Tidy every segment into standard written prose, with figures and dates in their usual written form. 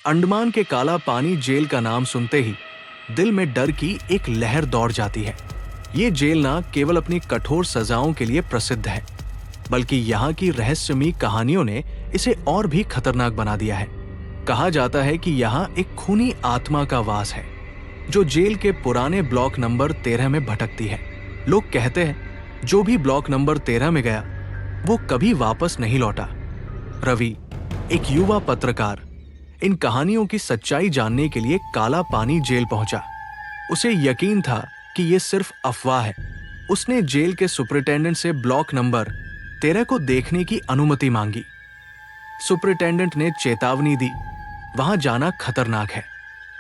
अंडमान के काला पानी जेल का नाम सुनते ही दिल में डर की एक लहर दौड़ जाती है। ये जेल ना केवल अपनी कठोर सजाओं के लिए प्रसिद्ध है, बल्कि यहाँ की रहस्यमयी कहानियों ने इसे और भी खतरनाक बना दिया है। कहा जाता है कि यहाँ एक खूनी आत्मा का वास है जो जेल के पुराने ब्लॉक नंबर 13 में भटकती है। लोग कहते हैं जो भी ब्लॉक नंबर 13 में गया वो कभी वापस नहीं लौटा। रवि, एक युवा पत्रकार, इन कहानियों की सच्चाई जानने के लिए काला पानी जेल पहुंचा। उसे यकीन था कि ये सिर्फ अफवाह है। उसने जेल के सुपरिटेंडेंट से ब्लॉक नंबर 13 को देखने की अनुमति मांगी। सुपरिटेंडेंट ने चेतावनी दी, वहां जाना खतरनाक है।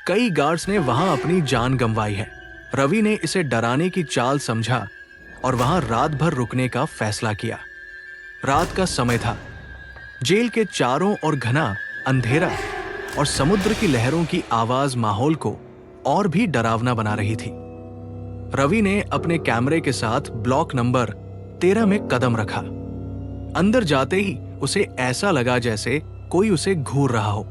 कई गार्ड्स ने वहां अपनी जान गंवाई है। रवि ने इसे डराने की चाल समझा और वहां रात भर रुकने का फैसला किया। रात का समय था। जेल के चारों ओर घना अंधेरा और समुद्र की लहरों की आवाज माहौल को और भी डरावना बना रही थी। रवि ने अपने कैमरे के साथ ब्लॉक नंबर 13 में कदम रखा। अंदर जाते ही उसे ऐसा लगा जैसे कोई उसे घूर रहा हो।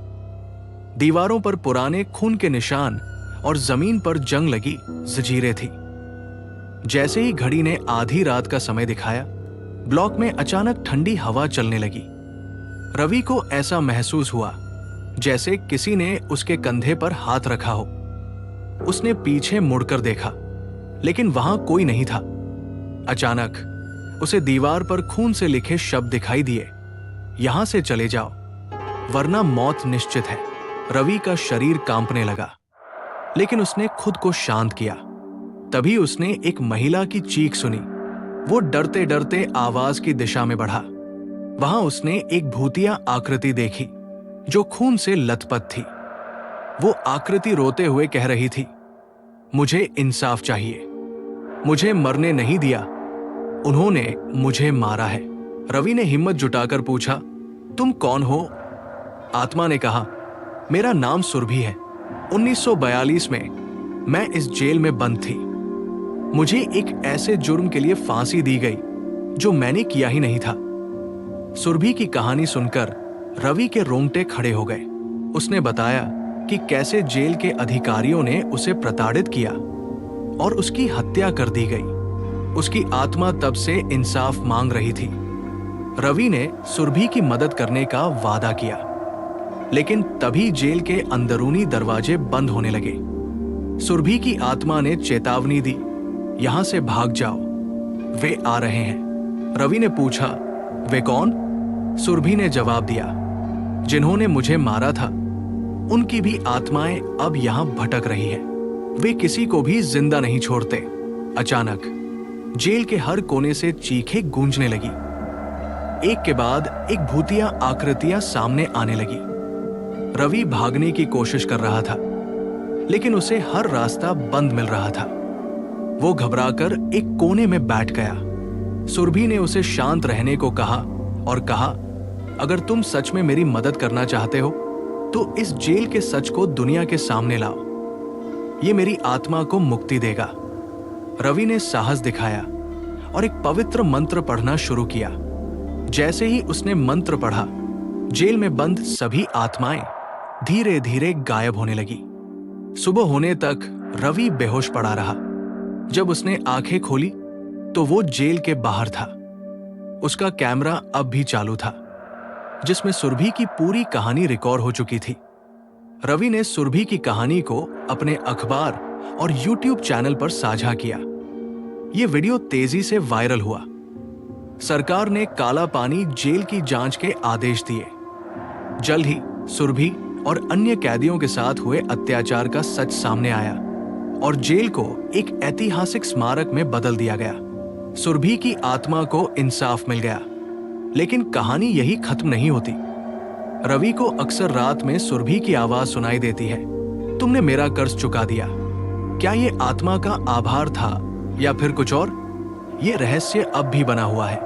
दीवारों पर पुराने खून के निशान और जमीन पर जंग लगी जंजीरें थी। जैसे ही घड़ी ने आधी रात का समय दिखाया, ब्लॉक में अचानक ठंडी हवा चलने लगी। रवि को ऐसा महसूस हुआ जैसे किसी ने उसके कंधे पर हाथ रखा हो। उसने पीछे मुड़कर देखा, लेकिन वहां कोई नहीं था। अचानक उसे दीवार पर खून से लिखे शब्द दिखाई दिए, यहां से चले जाओ वरना मौत निश्चित है। रवि का शरीर कांपने लगा, लेकिन उसने खुद को शांत किया। तभी उसने एक महिला की चीख सुनी। वो डरते डरते आवाज की दिशा में बढ़ा। वहां उसने एक भूतिया आकृति देखी जो खून से लथपथ थी। वो आकृति रोते हुए कह रही थी, मुझे इंसाफ चाहिए, मुझे मरने नहीं दिया, उन्होंने मुझे मारा है। रवि ने हिम्मत जुटाकर पूछा, तुम कौन हो? आत्मा ने कहा, मेरा नाम सुरभि है। 1942 में मैं इस जेल में बंद थी। मुझे एक ऐसे जुर्म के लिए फांसी दी गई जो मैंने किया ही नहीं था। सुरभि की कहानी सुनकर रवि के रोंगटे खड़े हो गए। उसने बताया कि कैसे जेल के अधिकारियों ने उसे प्रताड़ित किया और उसकी हत्या कर दी गई। उसकी आत्मा तब से इंसाफ मांग रही थी। रवि ने सुरभि की मदद करने का वादा किया, लेकिन तभी जेल के अंदरूनी दरवाजे बंद होने लगे। सुरभि की आत्मा ने चेतावनी दी, यहां से भाग जाओ, वे आ रहे हैं। रवि ने पूछा, वे कौन? सुरभि ने जवाब दिया, जिन्होंने मुझे मारा था उनकी भी आत्माएं अब यहां भटक रही है। वे किसी को भी जिंदा नहीं छोड़ते। अचानक जेल के हर कोने से चीखें गूंजने लगी। एक के बाद एक भूतिया आकृतियां सामने आने लगी। रवि भागने की कोशिश कर रहा था, लेकिन उसे हर रास्ता बंद मिल रहा था। वो घबराकर एक कोने में बैठ गया। सुरभि ने उसे शांत रहने को कहा और कहा, अगर तुम सच में मेरी मदद करना चाहते हो तो इस जेल के सच को दुनिया के सामने लाओ। ये मेरी आत्मा को मुक्ति देगा। रवि ने साहस दिखाया और एक पवित्र मंत्र पढ़ना शुरू किया। जैसे ही उसने मंत्र पढ़ा, जेल में बंद सभी आत्माएं धीरे धीरे गायब होने लगी। सुबह होने तक रवि बेहोश पड़ा रहा। जब उसने आंखें खोली तो वो जेल के बाहर था। उसका कैमरा अब भी चालू था, जिसमें सुरभि की पूरी कहानी रिकॉर्ड हो चुकी थी। रवि ने सुरभि की कहानी को अपने अखबार और यूट्यूब चैनल पर साझा किया। यह वीडियो तेजी से वायरल हुआ। सरकार ने काला पानी जेल की जांच के आदेश दिए। जल्द ही सुरभि और अन्य कैदियों के साथ हुए अत्याचार का सच सामने आया और जेल को एक ऐतिहासिक स्मारक में बदल दिया गया। सुरभि की आत्मा को इंसाफ मिल गया, लेकिन कहानी यही खत्म नहीं होती। रवि को अक्सर रात में सुरभि की आवाज सुनाई देती है, तुमने मेरा कर्ज चुका दिया। क्या ये आत्मा का आभार था या फिर कुछ और? ये रहस्य अब भी बना हुआ है।